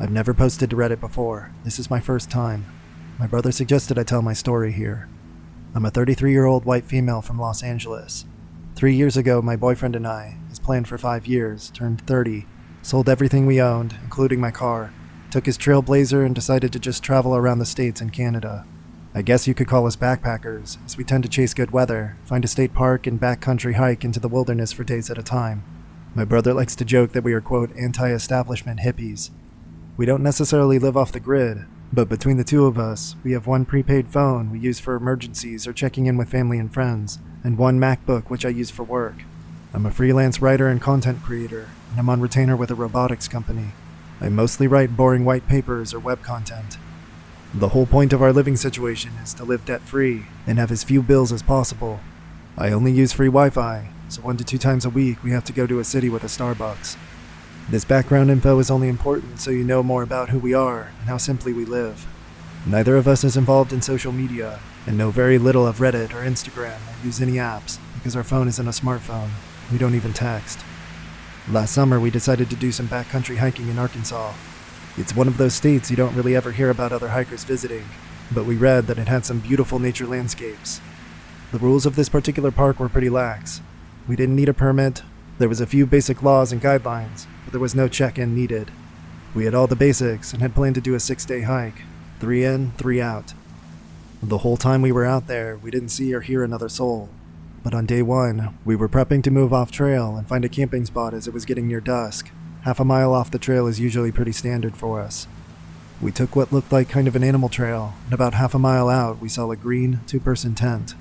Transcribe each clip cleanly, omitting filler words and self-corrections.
I've never posted to Reddit before. This is my first time. My brother suggested I tell my story here. I'm a 33-year-old white female from Los Angeles. 3 years ago, my boyfriend and I, as planned for 5 years, turned 30, sold everything we owned, including my car, took his Trailblazer and decided to just travel around the States and Canada. I guess you could call us backpackers, as we tend to chase good weather, find a state park, and backcountry hike into the wilderness for days at a time. My brother likes to joke that we are, quote, anti-establishment hippies. We don't necessarily live off the grid, but between the two of us, we have one prepaid phone we use for emergencies or checking in with family and friends, and one MacBook which I use for work. I'm a freelance writer and content creator, and I'm on retainer with a robotics company. I mostly write boring white papers or web content. The whole point of our living situation is to live debt-free and have as few bills as possible. I only use free Wi-Fi, so 1 to 2 times a week we have to go to a city with a Starbucks. This background info is only important so you know more about who we are and how simply we live. Neither of us is involved in social media, and know very little of Reddit or Instagram or use any apps because our phone isn't a smartphone. We don't even text. Last summer we decided to do some backcountry hiking in Arkansas. It's one of those states you don't really ever hear about other hikers visiting, but we read that it had some beautiful nature landscapes. The rules of this particular park were pretty lax. We didn't need a permit. There was a few basic laws and guidelines, but there was no check-in needed. We had all the basics and had planned to do a 6-day hike, 3 in, 3 out. The whole time we were out there, we didn't see or hear another soul. But on day 1, we were prepping to move off trail and find a camping spot as it was getting near dusk. Half a mile off the trail is usually pretty standard for us. We took what looked like kind of an animal trail, and about half a mile out we saw a green 2-person tent.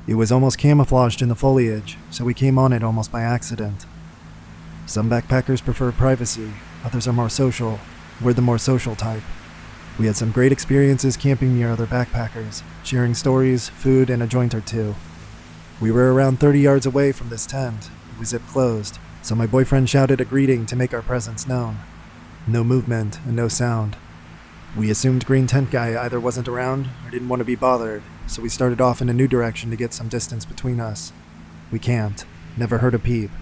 It was almost camouflaged in the foliage, so we came on it almost by accident. Some backpackers prefer privacy, others are more social. We're the more social type. We had some great experiences camping near other backpackers, sharing stories, food, and a joint or two. We were around 30 yards away from this tent. It was zip-closed, so my boyfriend shouted a greeting to make our presence known. No movement and no sound. We assumed Green Tent Guy either wasn't around or didn't want to be bothered, so we started off in a new direction to get some distance between us. We camped, never heard a peep.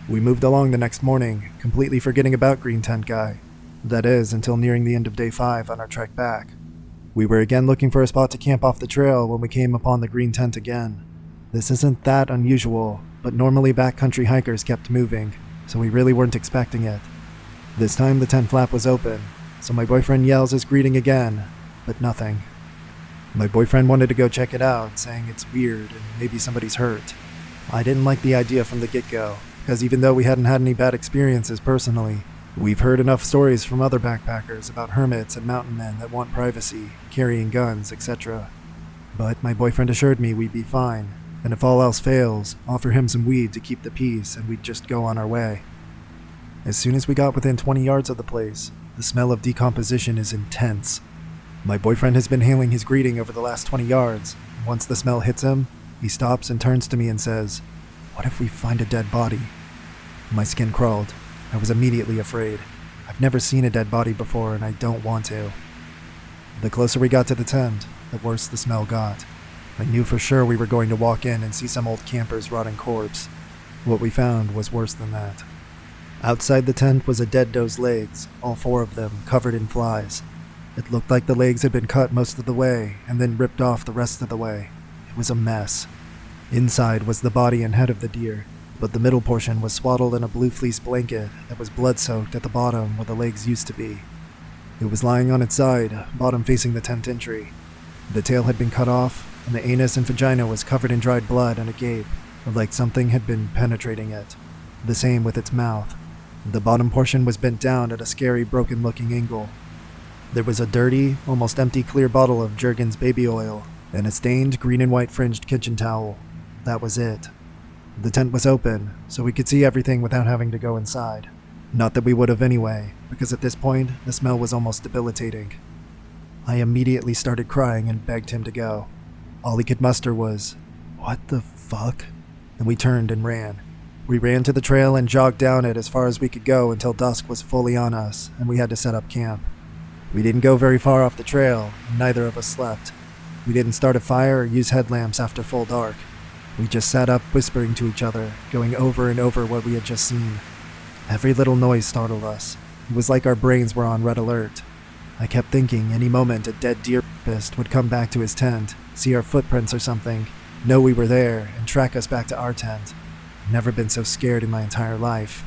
We moved along the next morning, completely forgetting about Green Tent Guy. That is, until nearing the end of day 5 on our trek back. We were again looking for a spot to camp off the trail when we came upon the green tent again. This isn't that unusual, but normally backcountry hikers kept moving, so we really weren't expecting it. This time the tent flap was open, so my boyfriend yells his greeting again, but nothing. My boyfriend wanted to go check it out, saying it's weird and maybe somebody's hurt. I didn't like the idea from the get-go, because even though we hadn't had any bad experiences personally, we've heard enough stories from other backpackers about hermits and mountain men that want privacy, carrying guns, etc. But my boyfriend assured me we'd be fine, and if all else fails, offer him some weed to keep the peace and we'd just go on our way. As soon as we got within 20 yards of the place, the smell of decomposition is intense. My boyfriend has been hailing his greeting over the last 20 yards, and once the smell hits him, he stops and turns to me and says, "What if we find a dead body?" My skin crawled. I was immediately afraid. I've never seen a dead body before, and I don't want to. The closer we got to the tent, the worse the smell got. I knew for sure we were going to walk in and see some old camper's rotting corpse. What we found was worse than that. Outside the tent was a dead doe's legs, all 4 of them, covered in flies. It looked like the legs had been cut most of the way, and then ripped off the rest of the way. It was a mess. Inside was the body and head of the deer, but the middle portion was swaddled in a blue fleece blanket that was blood-soaked at the bottom where the legs used to be. It was lying on its side, bottom facing the tent entry. The tail had been cut off, and the anus and vagina was covered in dried blood and a gape, like something had been penetrating it. The same with its mouth. The bottom portion was bent down at a scary, broken-looking angle. There was a dirty, almost empty clear bottle of Jergens baby oil, and a stained green and white fringed kitchen towel. That was it. The tent was open, so we could see everything without having to go inside. Not that we would have anyway, because at this point, the smell was almost debilitating. I immediately started crying and begged him to go. All he could muster was, "What the fuck?" And we turned and ran. We ran to the trail and jogged down it as far as we could go until dusk was fully on us, and we had to set up camp. We didn't go very far off the trail, and neither of us slept. We didn't start a fire or use headlamps after full dark. We just sat up whispering to each other, going over and over what we had just seen. Every little noise startled us. It was like our brains were on red alert. I kept thinking any moment a dead deer rapist would come back to his tent, see our footprints or something, know we were there, and track us back to our tent. I've never been so scared in my entire life.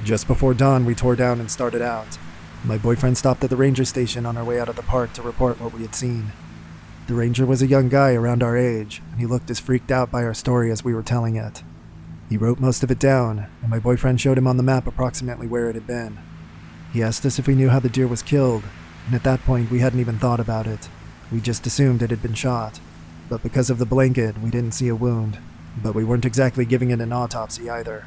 Just before dawn, we tore down and started out. My boyfriend stopped at the ranger station on our way out of the park to report what we had seen. The ranger was a young guy around our age, and he looked as freaked out by our story as we were telling it. He wrote most of it down, and my boyfriend showed him on the map approximately where it had been. He asked us if we knew how the deer was killed, and at that point we hadn't even thought about it. We just assumed it had been shot. But because of the blanket, we didn't see a wound. But we weren't exactly giving it an autopsy either.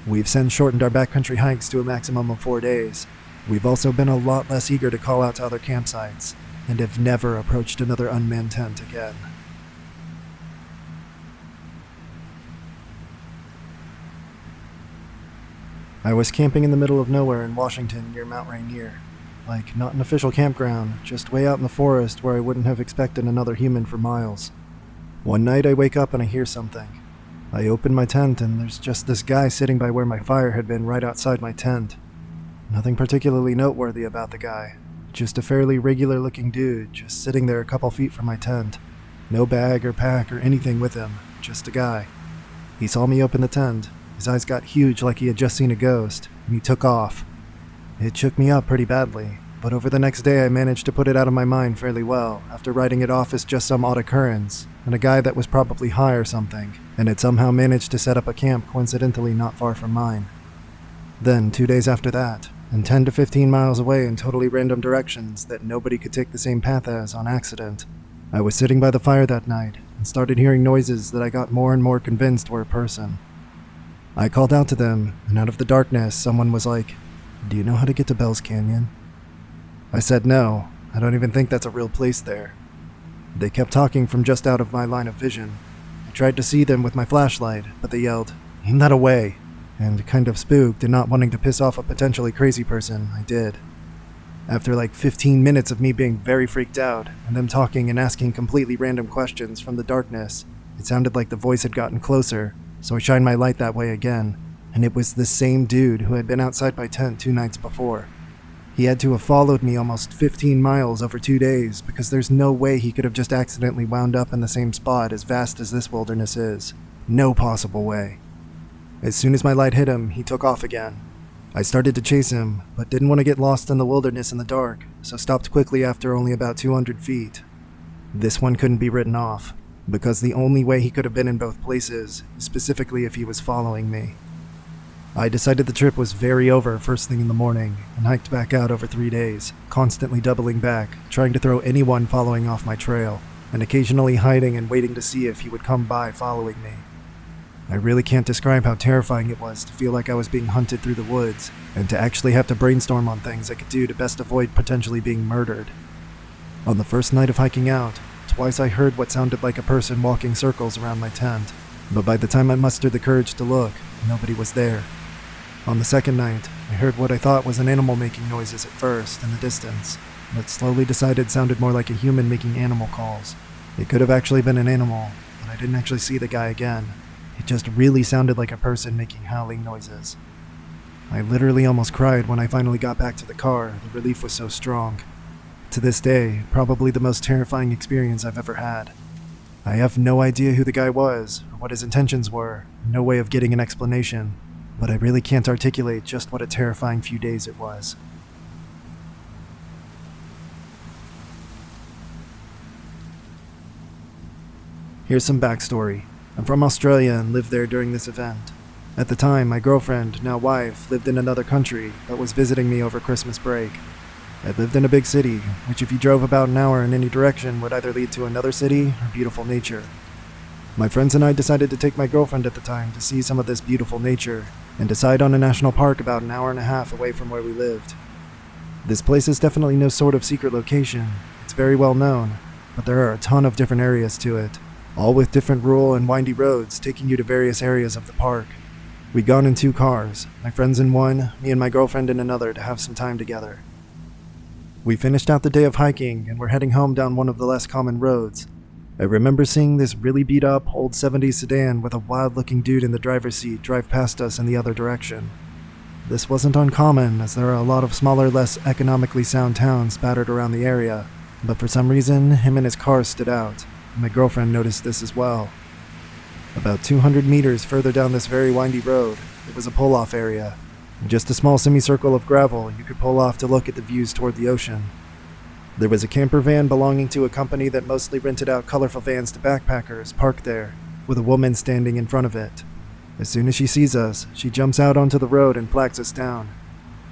We've since shortened our backcountry hikes to a maximum of 4 days. We've also been a lot less eager to call out to other campsites, and have never approached another unmanned tent again. I was camping in the middle of nowhere in Washington near Mount Rainier. Like, not an official campground, just way out in the forest where I wouldn't have expected another human for miles. One night I wake up and I hear something. I open my tent and there's just this guy sitting by where my fire had been right outside my tent. Nothing particularly noteworthy about the guy. Just a fairly regular looking dude just sitting there a couple feet from my tent. No bag or pack or anything with him, just a guy. He saw me open the tent. His eyes got huge like he had just seen a ghost, and he took off. It shook me up pretty badly, but over the next day I managed to put it out of my mind fairly well, after writing it off as just some odd occurrence, and a guy that was probably high or something, and had somehow managed to set up a camp coincidentally not far from mine. Then, 2 days after that, and 10 to 15 miles away in totally random directions that nobody could take the same path as on accident, I was sitting by the fire that night, and started hearing noises that I got more and more convinced were a person. I called out to them, and out of the darkness, someone was like, "Do you know how to get to Bell's Canyon?" I said no, I don't even think that's a real place there. They kept talking from just out of my line of vision. I tried to see them with my flashlight, but they yelled, "Aim that away!" And kind of spooked and not wanting to piss off a potentially crazy person, I did. After like 15 minutes of me being very freaked out, and them talking and asking completely random questions from the darkness, it sounded like the voice had gotten closer, so I shined my light that way again, and it was the same dude who had been outside my tent 2 nights before. He had to have followed me almost 15 miles over 2 days, because there's no way he could have just accidentally wound up in the same spot as vast as this wilderness is. No possible way. As soon as my light hit him, he took off again. I started to chase him, but didn't want to get lost in the wilderness in the dark, so stopped quickly after only about 200 feet. This one couldn't be written off, because the only way he could have been in both places, specifically if he was following me. I decided the trip was very over first thing in the morning, and hiked back out over 3 days, constantly doubling back, trying to throw anyone following off my trail, and occasionally hiding and waiting to see if he would come by following me. I really can't describe how terrifying it was to feel like I was being hunted through the woods, and to actually have to brainstorm on things I could do to best avoid potentially being murdered. On the first night of hiking out, twice I heard what sounded like a person walking circles around my tent, but by the time I mustered the courage to look, nobody was there. On the second night, I heard what I thought was an animal making noises at first, in the distance, but slowly decided sounded more like a human making animal calls. It could have actually been an animal, but I didn't actually see the guy again. It just really sounded like a person making howling noises. I literally almost cried when I finally got back to the car, the relief was so strong. To this day, probably the most terrifying experience I've ever had. I have no idea who the guy was, or what his intentions were, no way of getting an explanation, but I really can't articulate just what a terrifying few days it was. Here's some backstory. I'm from Australia and lived there during this event. At the time, my girlfriend, now wife, lived in another country, but was visiting me over Christmas break. I lived in a big city, which if you drove about an hour in any direction would either lead to another city or beautiful nature. My friends and I decided to take my girlfriend at the time to see some of this beautiful nature, and decide on a national park about an hour and a half away from where we lived. This place is definitely no sort of secret location. It's very well known, but there are a ton of different areas to it, all with different rural and windy roads taking you to various areas of the park. We'd gone in 2 cars, my friends in one, me and my girlfriend in another, to have some time together. We finished out the day of hiking and were heading home down one of the less common roads. I remember seeing this really beat up old 70s sedan with a wild looking dude in the driver's seat drive past us in the other direction. This wasn't uncommon, as there are a lot of smaller, less economically sound towns scattered around the area, but for some reason, him and his car stood out. My girlfriend noticed this as well. About 200 meters further down this very windy road, it was a pull-off area. Just a small semicircle of gravel you could pull off to look at the views toward the ocean. There was a camper van belonging to a company that mostly rented out colorful vans to backpackers parked there, with a woman standing in front of it. As soon as she sees us, she jumps out onto the road and flags us down.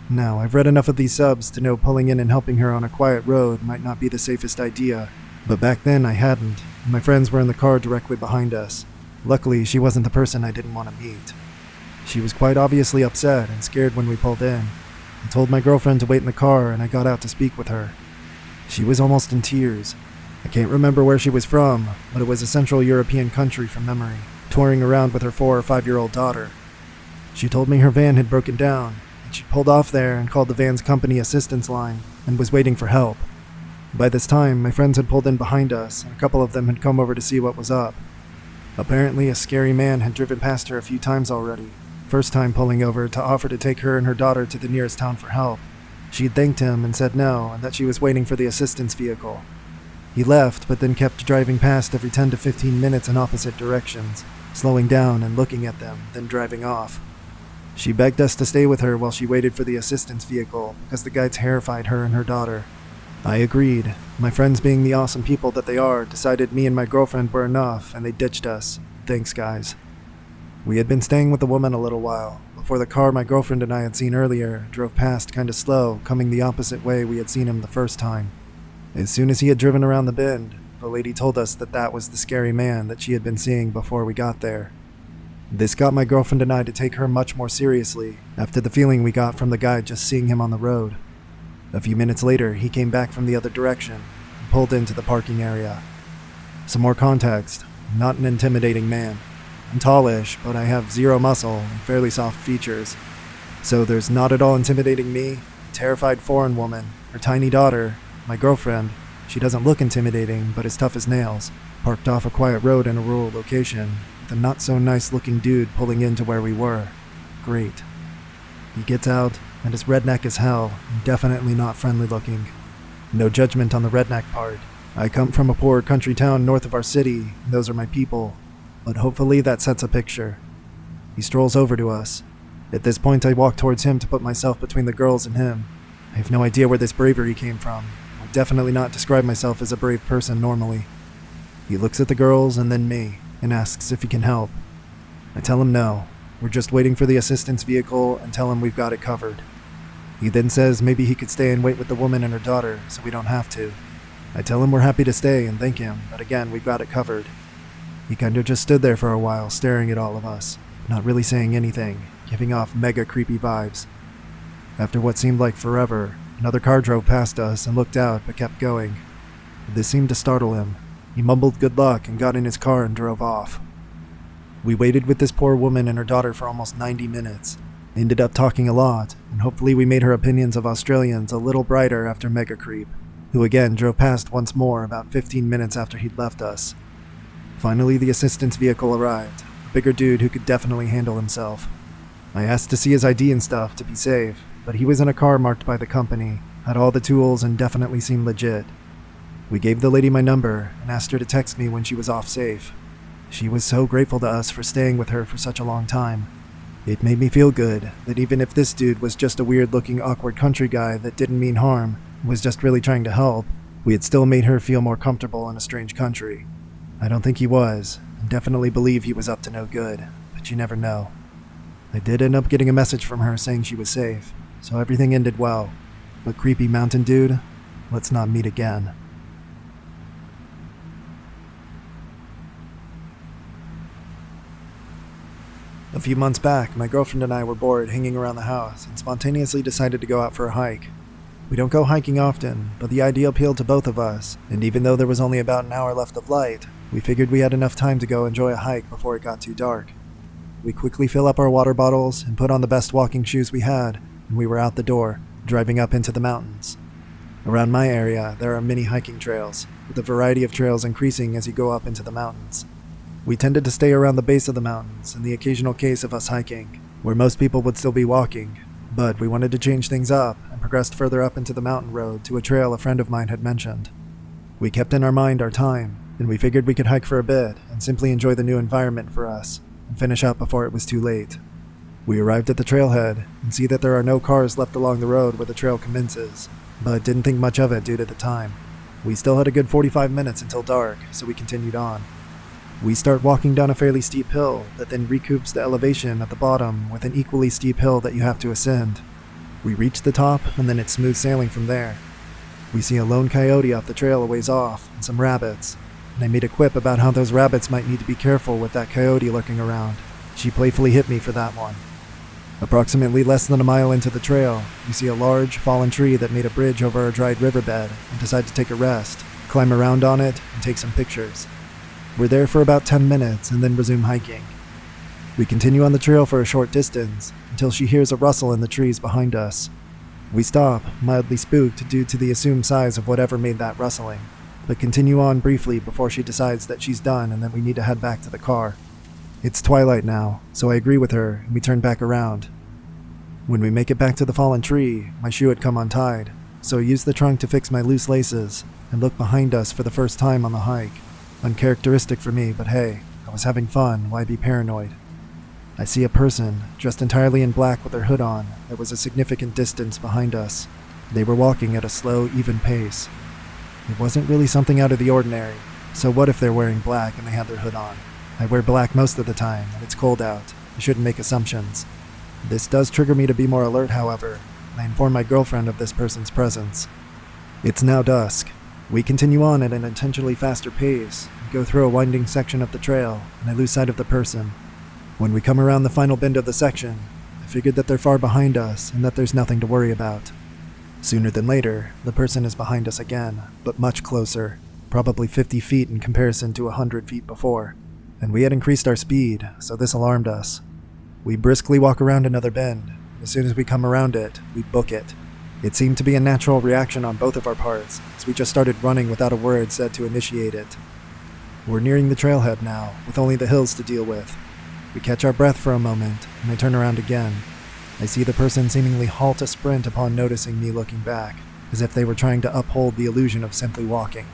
Now, I've read enough of these subs to know pulling in and helping her on a quiet road might not be the safest idea, but back then I hadn't, and my friends were in the car directly behind us. Luckily, she wasn't the person I didn't want to meet. She was quite obviously upset and scared when we pulled in. I told my girlfriend to wait in the car and I got out to speak with her. She was almost in tears. I can't remember where she was from, but it was a Central European country from memory, touring around with her 4 or 5-year-old daughter. She told me her van had broken down, and she'd pulled off there and called the van's company assistance line and was waiting for help. By this time, my friends had pulled in behind us, and a couple of them had come over to see what was up. Apparently, a scary man had driven past her a few times already, first time pulling over to offer to take her and her daughter to the nearest town for help. She had thanked him and said no, and that she was waiting for the assistance vehicle. He left, but then kept driving past every 10 to 15 minutes in opposite directions, slowing down and looking at them, then driving off. She begged us to stay with her while she waited for the assistance vehicle because the guy terrified her and her daughter. I agreed. My friends, being the awesome people that they are, decided me and my girlfriend were enough and they ditched us. Thanks, guys. We had been staying with the woman a little while, before the car my girlfriend and I had seen earlier drove past kinda slow, coming the opposite way we had seen him the first time. As soon as he had driven around the bend, the lady told us that that was the scary man that she had been seeing before we got there. This got my girlfriend and I to take her much more seriously, after the feeling we got from the guy just seeing him on the road. A few minutes later, he came back from the other direction and pulled into the parking area. Some more context: not an intimidating man. I'm tallish, but I have zero muscle and fairly soft features. So there's not at all intimidating me, a terrified foreign woman, her tiny daughter, my girlfriend. She doesn't look intimidating, but is tough as nails, parked off a quiet road in a rural location, with a not-so-nice-looking dude pulling into where we were. Great. He gets out, and is redneck as hell, and definitely not friendly-looking. No judgment on the redneck part. I come from a poor country town north of our city, and those are my people. But hopefully that sets a picture. He strolls over to us. At this point, I walk towards him to put myself between the girls and him. I have no idea where this bravery came from. I would definitely not describe myself as a brave person normally. He looks at the girls and then me, and asks if he can help. I tell him no. We're just waiting for the assistance vehicle and tell him we've got it covered. He then says maybe he could stay and wait with the woman and her daughter, so we don't have to. I tell him we're happy to stay and thank him, but again, we've got it covered. He kind of just stood there for a while, staring at all of us, not really saying anything, giving off mega creepy vibes. After what seemed like forever, another car drove past us and looked out but kept going. This seemed to startle him. He mumbled good luck and got in his car and drove off. We waited with this poor woman and her daughter for almost 90 minutes. Ended up talking a lot, and hopefully we made her opinions of Australians a little brighter after Mega Creep, who again drove past once more about 15 minutes after he'd left us. Finally, the assistance vehicle arrived, a bigger dude who could definitely handle himself. I asked to see his ID and stuff to be safe, but he was in a car marked by the company, had all the tools, and definitely seemed legit. We gave the lady my number and asked her to text me when she was off safe. She was so grateful to us for staying with her for such a long time. It made me feel good that even if this dude was just a weird-looking, awkward country guy that didn't mean harm, was just really trying to help, we had still made her feel more comfortable in a strange country. I don't think he was, and definitely believe he was up to no good, but you never know. I did end up getting a message from her saying she was safe, so everything ended well. But creepy mountain dude, let's not meet again. A few months back, my girlfriend and I were bored hanging around the house and spontaneously decided to go out for a hike. We don't go hiking often, but the idea appealed to both of us, and even though there was only about an hour left of light, we figured we had enough time to go enjoy a hike before it got too dark. We quickly fill up our water bottles and put on the best walking shoes we had, and we were out the door, driving up into the mountains. Around my area, there are many hiking trails, with the variety of trails increasing as you go up into the mountains. We tended to stay around the base of the mountains, in the occasional case of us hiking, where most people would still be walking. But we wanted to change things up and progressed further up into the mountain road to a trail a friend of mine had mentioned. We kept in our mind our time, and we figured we could hike for a bit and simply enjoy the new environment for us and finish up before it was too late. We arrived at the trailhead and see that there are no cars left along the road where the trail commences, but didn't think much of it due to the time. We still had a good 45 minutes until dark, so we continued on. We start walking down a fairly steep hill that then recoups the elevation at the bottom with an equally steep hill that you have to ascend. We reach the top, and then it's smooth sailing from there. We see a lone coyote off the trail a ways off, and some rabbits, and I made a quip about how those rabbits might need to be careful with that coyote lurking around. She playfully hit me for that one. Approximately less than a mile into the trail, we see a large, fallen tree that made a bridge over a dried riverbed and decide to take a rest, climb around on it, and take some pictures. We're there for about 10 minutes and then resume hiking. We continue on the trail for a short distance until she hears a rustle in the trees behind us. We stop, mildly spooked due to the assumed size of whatever made that rustling, but continue on briefly before she decides that she's done and that we need to head back to the car. It's twilight now, so I agree with her and we turn back around. When we make it back to the fallen tree, my shoe had come untied, so I used the trunk to fix my loose laces and look behind us for the first time on the hike. Uncharacteristic for me, but hey, I was having fun, why be paranoid? I see a person, dressed entirely in black with their hood on, that was a significant distance behind us. They were walking at a slow, even pace. It wasn't really something out of the ordinary, so what if they're wearing black and they had their hood on? I wear black most of the time, and it's cold out. I shouldn't make assumptions. This does trigger me to be more alert, however, and I inform my girlfriend of this person's presence. It's now dusk. We continue on at an intentionally faster pace, and go through a winding section of the trail, and I lose sight of the person. When we come around the final bend of the section, I figured that they're far behind us and that there's nothing to worry about. Sooner than later, the person is behind us again, but much closer, probably 50 feet in comparison to 100 feet before. And we had increased our speed, so this alarmed us. We briskly walk around another bend, and as soon as we come around it, we book it. It seemed to be a natural reaction on both of our parts, as we just started running without a word said to initiate it. We're nearing the trailhead now, with only the hills to deal with. We catch our breath for a moment, and I turn around again. I see the person seemingly halt a sprint upon noticing me looking back, as if they were trying to uphold the illusion of simply walking.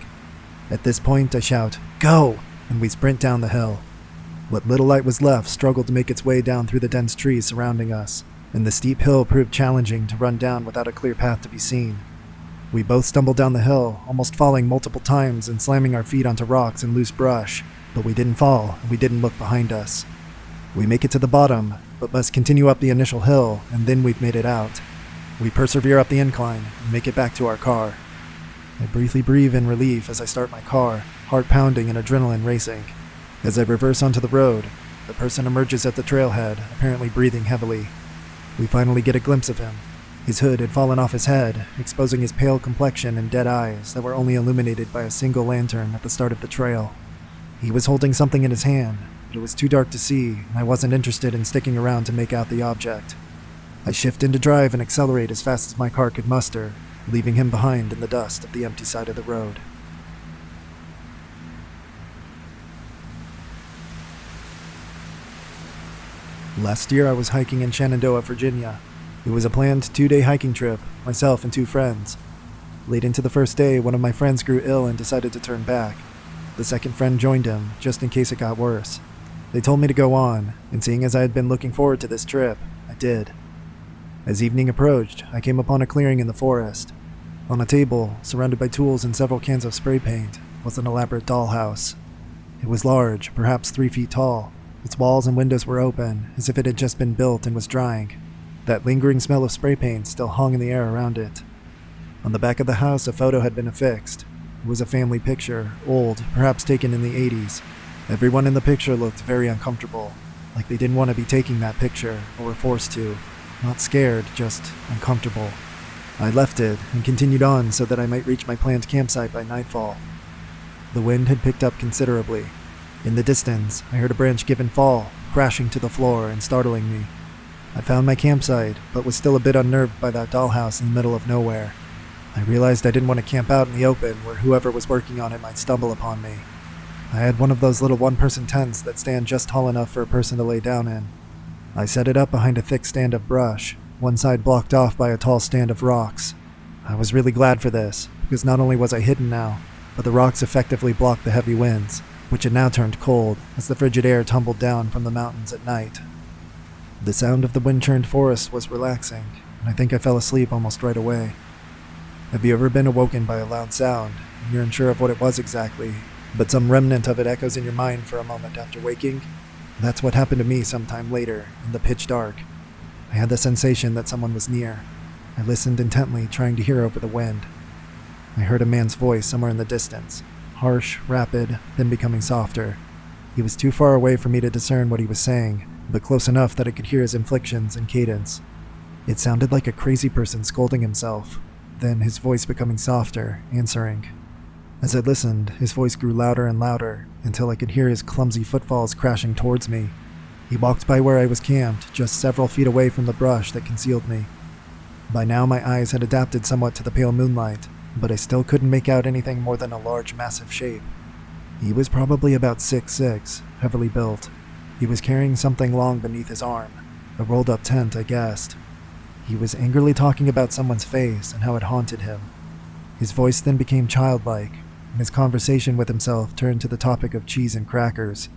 At this point, I shout, "Go!" and we sprint down the hill. What little light was left struggled to make its way down through the dense trees surrounding us, and the steep hill proved challenging to run down without a clear path to be seen. We both stumbled down the hill, almost falling multiple times and slamming our feet onto rocks and loose brush, but we didn't fall and we didn't look behind us. We make it to the bottom, but must continue up the initial hill, and then we've made it out. We persevere up the incline and make it back to our car. I briefly breathe in relief as I start my car, heart pounding and adrenaline racing. As I reverse onto the road, the person emerges at the trailhead, apparently breathing heavily. We finally get a glimpse of him. His hood had fallen off his head, exposing his pale complexion and dead eyes that were only illuminated by a single lantern at the start of the trail. He was holding something in his hand, but it was too dark to see, and I wasn't interested in sticking around to make out the object. I shift into drive and accelerate as fast as my car could muster, leaving him behind in the dust of the empty side of the road. Last year I was hiking in Shenandoah, Virginia. It was a planned 2-day hiking trip, myself and 2 friends. Late into the first day, one of my friends grew ill and decided to turn back. The second friend joined him, just in case it got worse. They told me to go on, and seeing as I had been looking forward to this trip, I did. As evening approached, I came upon a clearing in the forest. On a table, surrounded by tools and several cans of spray paint, was an elaborate dollhouse. It was large, perhaps 3 feet tall. Its walls and windows were open, as if it had just been built and was drying. That lingering smell of spray paint still hung in the air around it. On the back of the house, a photo had been affixed. It was a family picture, old, perhaps taken in the 80s. Everyone in the picture looked very uncomfortable, like they didn't want to be taking that picture, or were forced to. Not scared, just uncomfortable. I left it, and continued on so that I might reach my planned campsite by nightfall. The wind had picked up considerably. In the distance, I heard a branch give and fall, crashing to the floor and startling me. I found my campsite, but was still a bit unnerved by that dollhouse in the middle of nowhere. I realized I didn't want to camp out in the open where whoever was working on it might stumble upon me. I had one of those little one-person tents that stand just tall enough for a person to lay down in. I set it up behind a thick stand of brush, one side blocked off by a tall stand of rocks. I was really glad for this, because not only was I hidden now, but the rocks effectively blocked the heavy winds, which had now turned cold as the frigid air tumbled down from the mountains at night. The sound of the wind-churned forest was relaxing, and I think I fell asleep almost right away. Have you ever been awoken by a loud sound, and you're unsure of what it was exactly, but some remnant of it echoes in your mind for a moment after waking? That's what happened to me sometime later, in the pitch dark. I had the sensation that someone was near. I listened intently, trying to hear over the wind. I heard a man's voice somewhere in the distance, harsh, rapid, then becoming softer. He was too far away for me to discern what he was saying, but close enough that I could hear his inflections and cadence. It sounded like a crazy person scolding himself, then his voice becoming softer, answering. As I listened, his voice grew louder and louder, until I could hear his clumsy footfalls crashing towards me. He walked by where I was camped, just several feet away from the brush that concealed me. By now my eyes had adapted somewhat to the pale moonlight, but I still couldn't make out anything more than a large, massive shape. He was probably about 6'6", heavily built. He was carrying something long beneath his arm, a rolled-up tent, I guessed. He was angrily talking about someone's face and how it haunted him. His voice then became childlike, and his conversation with himself turned to the topic of cheese and crackers.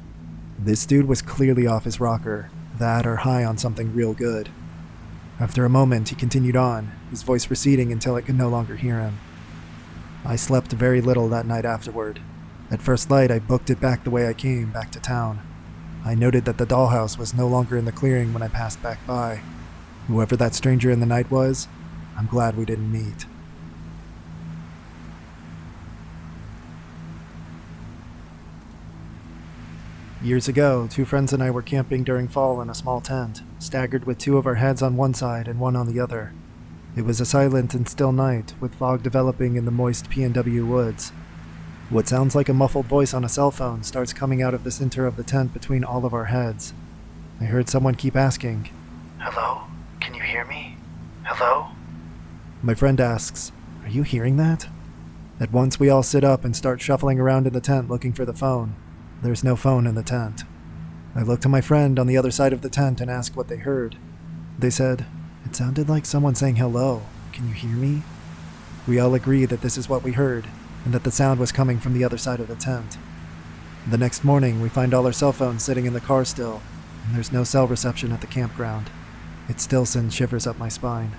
This dude was clearly off his rocker, that or high on something real good. After a moment, he continued on, his voice receding until I could no longer hear him. I slept very little that night afterward. At first light, I booked it back the way I came, back to town. I noted that the dollhouse was no longer in the clearing when I passed back by. Whoever that stranger in the night was, I'm glad we didn't meet. Years ago, two friends and I were camping during fall in a small tent, staggered with two of our heads on one side and one on the other. It was a silent and still night, with fog developing in the moist PNW woods. What sounds like a muffled voice on a cell phone starts coming out of the center of the tent between all of our heads. I heard someone keep asking, "Hello? Can you hear me? Hello?" My friend asks, "Are you hearing that?" At once we all sit up and start shuffling around in the tent looking for the phone. There's no phone in the tent. I look to my friend on the other side of the tent and ask what they heard. They said, "It sounded like someone saying hello. Can you hear me?" We all agree that this is what we heard, and that the sound was coming from the other side of the tent. The next morning, we find all our cell phones sitting in the car still, and there's no cell reception at the campground. It still sends shivers up my spine.